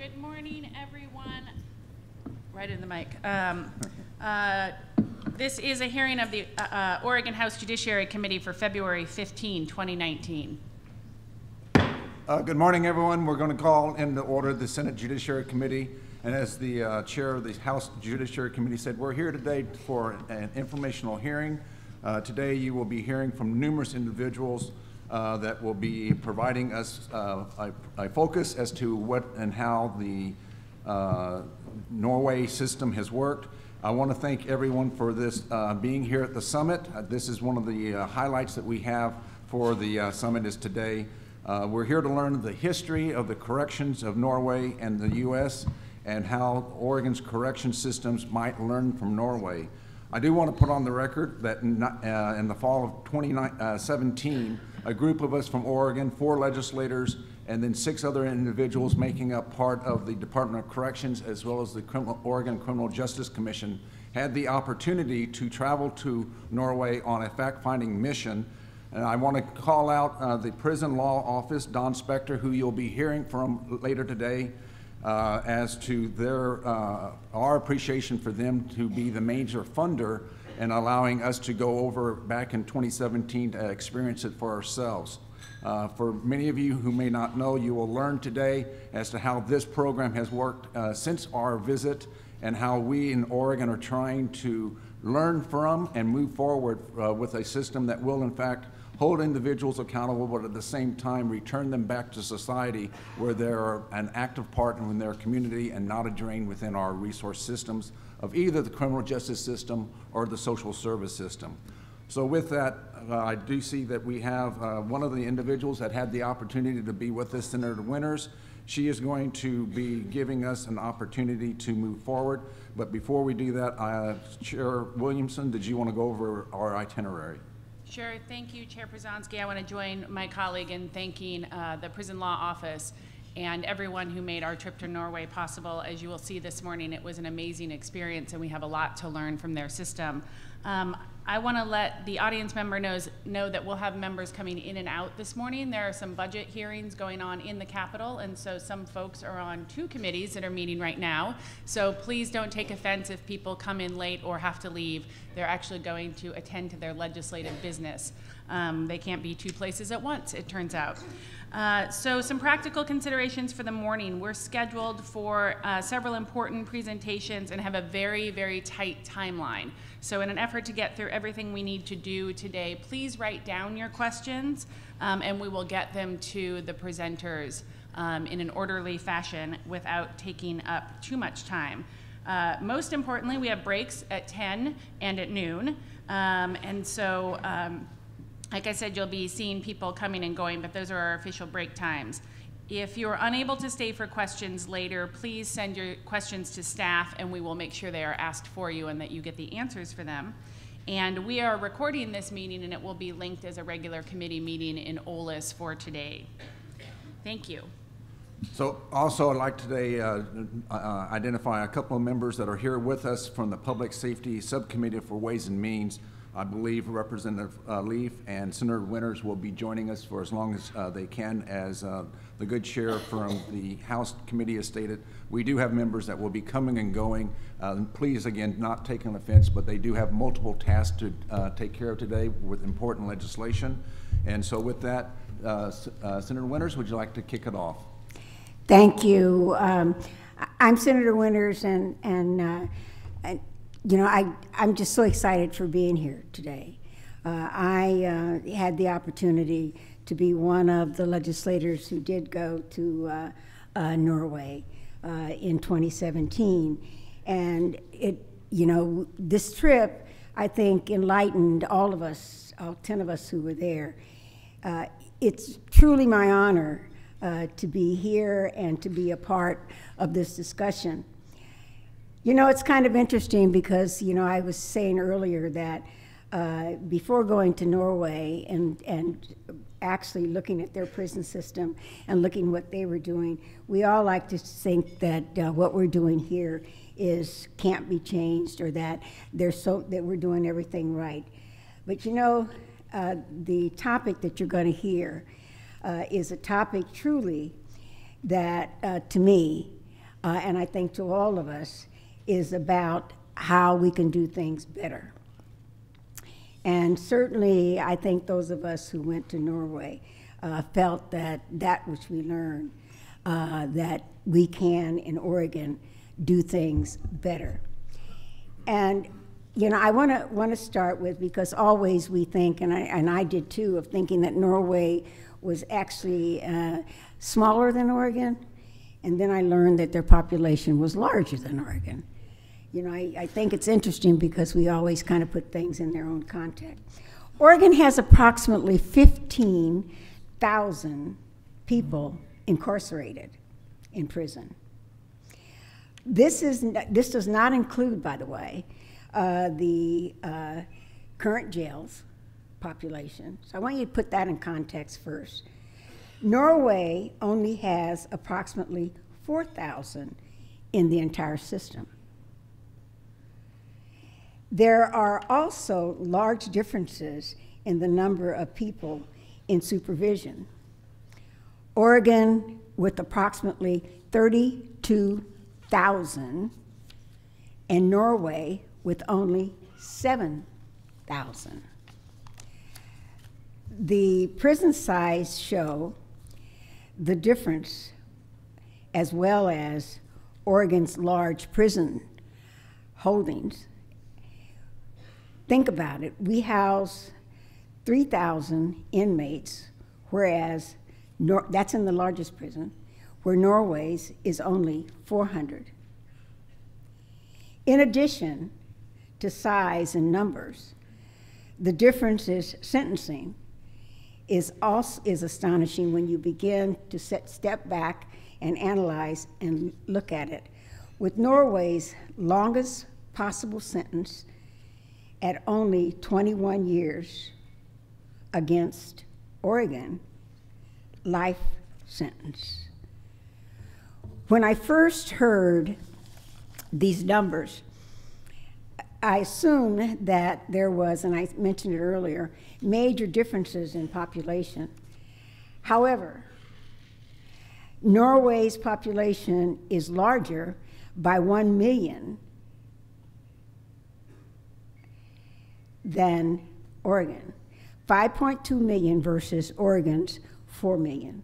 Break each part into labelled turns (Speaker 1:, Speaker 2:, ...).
Speaker 1: Good morning, everyone. Right in the mic. This is a hearing of the Oregon House Judiciary Committee for February 15, 2019.
Speaker 2: Good morning, everyone. We're going to call into order the Senate Judiciary Committee. And as the chair of the House Judiciary Committee said, we're here today for an informational hearing. Today you will be hearing from numerous individuals that will be providing us a focus as to what and how the Norway system has worked. I want to thank everyone for this being here at the summit. This is one of the highlights that we have for the summit is today. We're here to learn the history of the corrections of Norway and the U.S. and how Oregon's correction systems might learn from Norway. I do want to put on the record that in the fall of 2017, a group of us from Oregon, 4 legislators, and then 6 other individuals making up part of the Department of Corrections as well as the Oregon Criminal Justice Commission had the opportunity to travel to Norway on a fact-finding mission. And I want to call out the Prison Law Office, Don Spector, who you'll be hearing from later today, as to their our appreciation for them to be the major funder and allowing us to go over back in 2017 to experience it for ourselves. For many of you who may not know, you will learn today as to how this program has worked since our visit and how we in Oregon are trying to learn from and move forward with a system that will in fact hold individuals accountable, but at the same time return them back to society where they're an active part in their community and not a drain within our resource systems of either the criminal justice system or the social service system. So with that, I do see that we have one of the individuals that had the opportunity to be with us, Senator Winters. She is going to be giving us an opportunity to move forward. But before we do that, Chair Williamson, did you want to go over our itinerary?
Speaker 1: Sure. Thank you, Chair Przanski. I want to join my colleague in thanking the Prison Law Office and everyone who made our trip to Norway possible. As you will see this morning, it was an amazing experience, and we have a lot to learn from their system. I want to let the audience member know that we'll have members coming in and out this morning. There are some budget hearings going on in the Capitol, and so some folks are on 2 committees that are meeting right now. So please don't take offense if people come in late or have to leave. They're actually going to attend to their legislative business. They can't be 2 places at once, it turns out. So some practical considerations for the morning. We're scheduled for several important presentations and have a very, very tight timeline. So in an effort to get through everything we need to do today, please write down your questions and we will get them to the presenters in an orderly fashion without taking up too much time. Most importantly, we have breaks at 10 and at noon. Like I said, you'll be seeing people coming and going, but those are our official break times. If you're unable to stay for questions later, please send your questions to staff and we will make sure they are asked for you and that you get the answers for them. And we are recording this meeting and it will be linked as a regular committee meeting in OLIS for today. Thank you.
Speaker 2: So also I'd like today identify a couple of members that are here with us from the Public Safety Subcommittee for Ways and Means. I believe Representative Leaf and Senator Winters will be joining us for as long as they can. As the good chair from the House committee has stated, we do have members that will be coming and going. Please, again, not take an offense, but they do have multiple tasks to take care of today with important legislation. And so with that, Senator Winters, would you like to kick it off?
Speaker 3: Thank you. I'm Senator Winters, and you know, I'm just so excited for being here today. I had the opportunity to be one of the legislators who did go to Norway in 2017. And this trip, I think, enlightened all of us, all 10 of us who were there. It's truly my honor to be here and to be a part of this discussion. You know, it's kind of interesting because, I was saying earlier that before going to Norway and actually looking at their prison system and looking what they were doing, we all like to think that what we're doing here can't be changed, or that that we're doing everything right. But the topic that you're going to hear is a topic truly that, to me, and I think to all of us, is about how we can do things better. And certainly, I think those of us who went to Norway felt that which we learned, that we can, in Oregon, do things better. And I want to start with, because always we think, and I did too, of thinking that Norway was actually smaller than Oregon, and then I learned that their population was larger than Oregon. I think it's interesting because we always kind of put things in their own context. Oregon has approximately 15,000 people incarcerated in prison. This does not include, by the way, the current jails population. So I want you to put that in context first. Norway only has approximately 4,000 in the entire system. There are also large differences in the number of people in supervision. Oregon, with approximately 32,000, and Norway with only 7,000. The prison size show the difference, as well as Oregon's large prison holdings. Think about it. We house 3,000 inmates, whereas that's in the largest prison, where Norway's is only 400. In addition to size and numbers, the difference is sentencing is astonishing when you begin to step back and analyze and look at it. With Norway's longest possible sentence at only 21 years against Oregon, life sentence. When I first heard these numbers, I assumed that there was, and I mentioned it earlier, major differences in population. However, Norway's population is larger by 1 million than Oregon. 5.2 million versus Oregon's 4 million.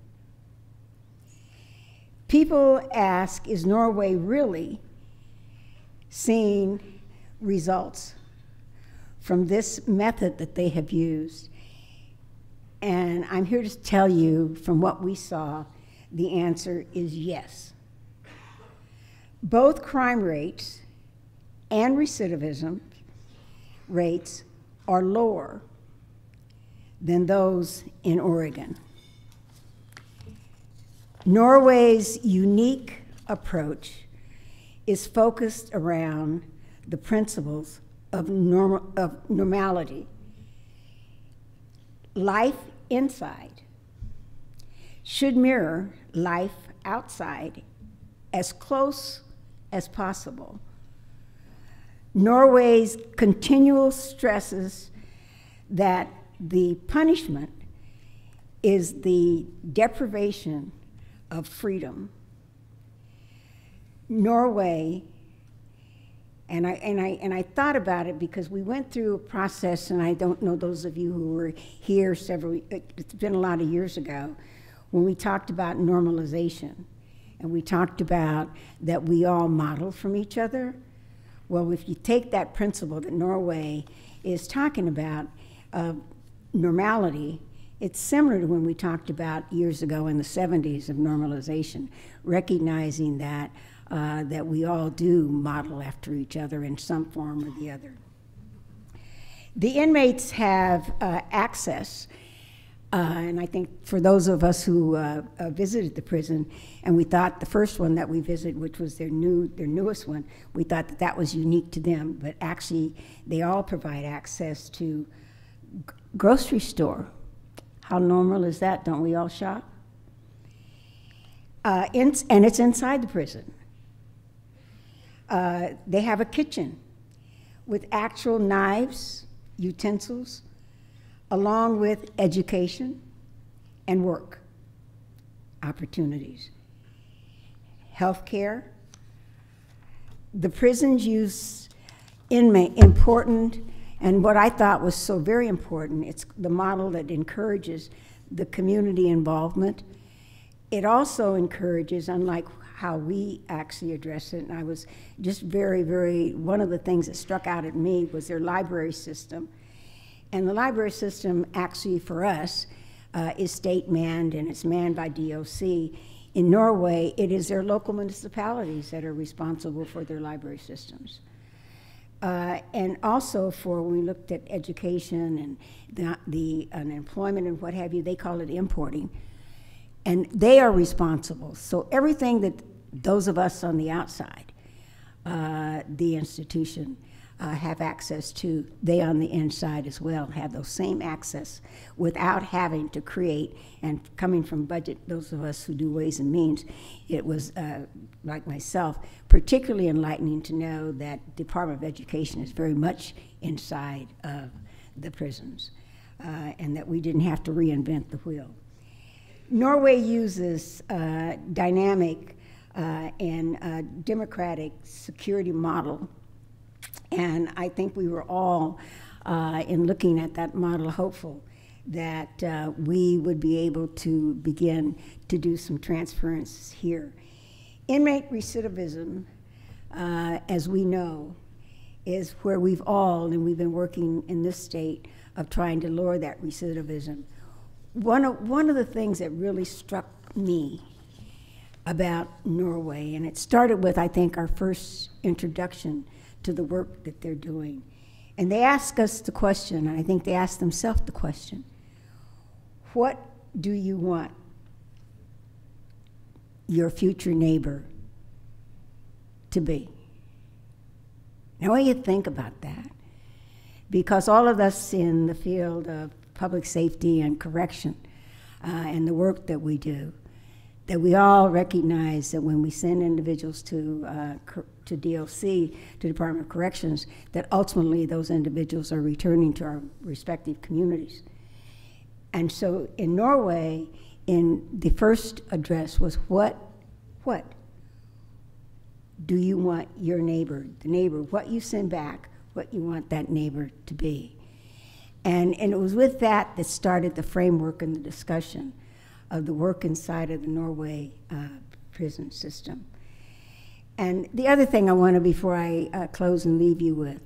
Speaker 3: People ask, is Norway really seeing results from this method that they have used? And I'm here to tell you, from what we saw, the answer is yes. Both crime rates and recidivism rates are lower than those in Oregon. Norway's unique approach is focused around the principles of normality. Life inside should mirror life outside as close as possible. Norway's continual stresses that the punishment is the deprivation of freedom. Norway, and I thought about it because we went through a process, and I don't know those of you who were here it's been a lot of years ago, when we talked about normalization, and we talked about that we all model from each other. Well, if you take that principle that Norway is talking about, normality, it's similar to when we talked about years ago in the 70s of normalization, recognizing that that we all do model after each other in some form or the other. The inmates have access, and I think for those of us who visited the prison, and we thought the first one that we visited, which was their newest one, we thought that that was unique to them, but actually they all provide access to grocery store. How normal is that? Don't we all shop? And it's inside the prison. They have a kitchen with actual knives, utensils, along with education and work opportunities. Healthcare the prisons use important, and what I thought was so very important, it's the model that encourages the community involvement. It also encourages, unlike how we actually address it, and I was just one of the things that struck out at me was their library system. And the library system actually for us is state manned, and it's manned by DOC. In Norway, it is their local municipalities that are responsible for their library systems. And also when we looked at education and the unemployment and what have you, they call it importing. And they are responsible. So everything that those of us on the outside, the institution, have access to, they on the inside as well have those same access without having to create, and coming from budget, those of us who do Ways and Means, it was, like myself, particularly enlightening to know that Department of Education is very much inside of the prisons, and that we didn't have to reinvent the wheel. Norway uses dynamic and democratic security model. And I think we were all, in looking at that model, hopeful that we would be able to begin to do some transference here. Inmate recidivism, as we know, is where we've been working in this state of trying to lower that recidivism. One of the things that really struck me about Norway, and it started with, I think, our first introduction to the work that they're doing. And they ask us the question, and I think they ask themselves the question, what do you want your future neighbor to be? Now, what do you think about that? Because all of us in the field of public safety and correction and the work that we do, that we all recognize that when we send individuals to DOC, to Department of Corrections, that ultimately those individuals are returning to our respective communities. And so in Norway, in the first address was what do you want your neighbor, what you send back, what you want that neighbor to be. And it was with that started the framework and the discussion of the work inside of the Norway prison system. And the other thing I want to, before I close and leave you with,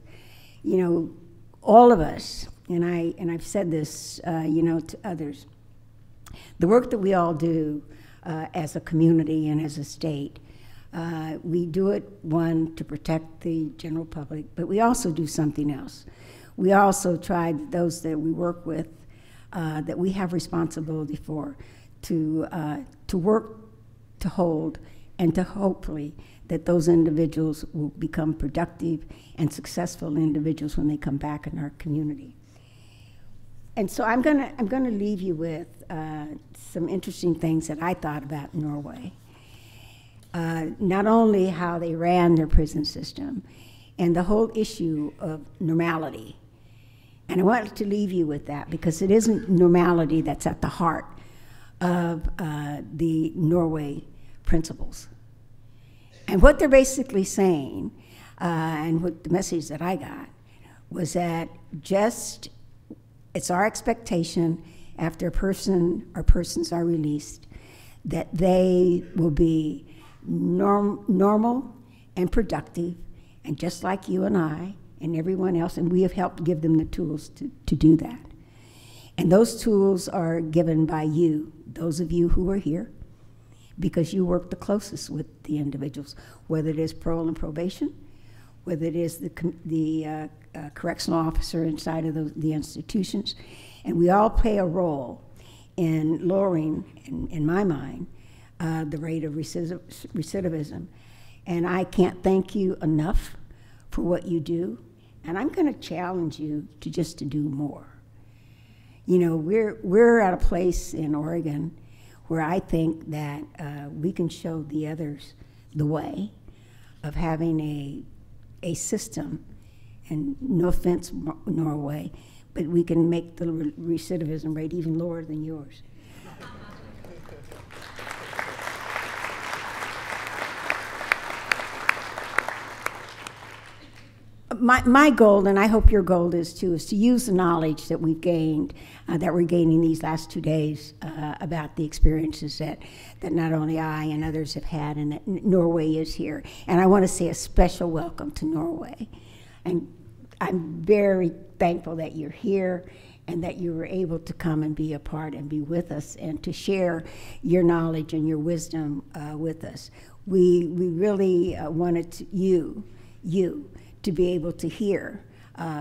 Speaker 3: all of us, and I've said this, to others, the work that we all do as a community and as a state, we do it, one, to protect the general public, but we also do something else. We also try, those that we work with, that we have responsibility for, to work, to hold, and to hopefully that those individuals will become productive and successful individuals when they come back in our community. And so I'm gonna leave you with some interesting things that I thought about Norway. Not only how they ran their prison system and the whole issue of normality. And I wanted to leave you with that because it isn't normality that's at the heart of the Norway principles. And what they're basically saying, and what the message that I got, was that it's our expectation after a person or persons are released that they will be normal and productive, and just like you and I and everyone else, and we have helped give them the tools to do that. And those tools are given by you, those of you who are here, because you work the closest with the individuals, whether it is parole and probation, whether it is the correctional officer inside of the institutions. And we all play a role in lowering, in my mind, the rate of recidivism. And I can't thank you enough for what you do. And I'm going to challenge you to do more. We're at a place in Oregon where I think that we can show the others the way of having a system, and no offense, Norway, but we can make the recidivism rate even lower than yours. my goal, and I hope your goal is too, is to use the knowledge that we've gained, that we're gaining these last 2 days about the experiences that not only I and others have had, and that Norway is here. And I want to say a special welcome to Norway. And I'm very thankful that you're here and that you were able to come and be a part and be with us and to share your knowledge and your wisdom with us. We really wanted you to be able to hear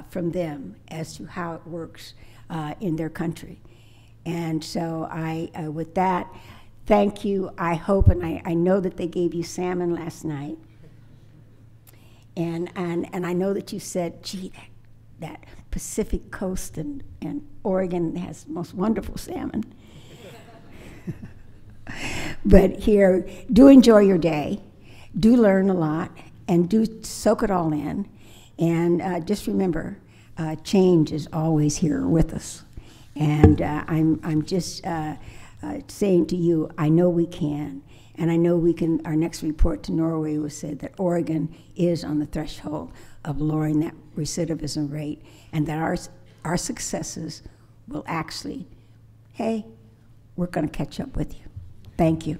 Speaker 3: from them as to how it works in their country. And so with that, thank you. I hope, and I know that they gave you salmon last night. And I know that you said, gee, that Pacific Coast and Oregon has the most wonderful salmon. But here, do enjoy your day, do learn a lot, and do soak it all in. And just remember, change is always here with us. And I'm just saying to you, I know we can. And I know we can. Our next report to Norway was said that Oregon is on the threshold of lowering that recidivism rate, and that our successes will actually, hey, we're going to catch up with you. Thank you.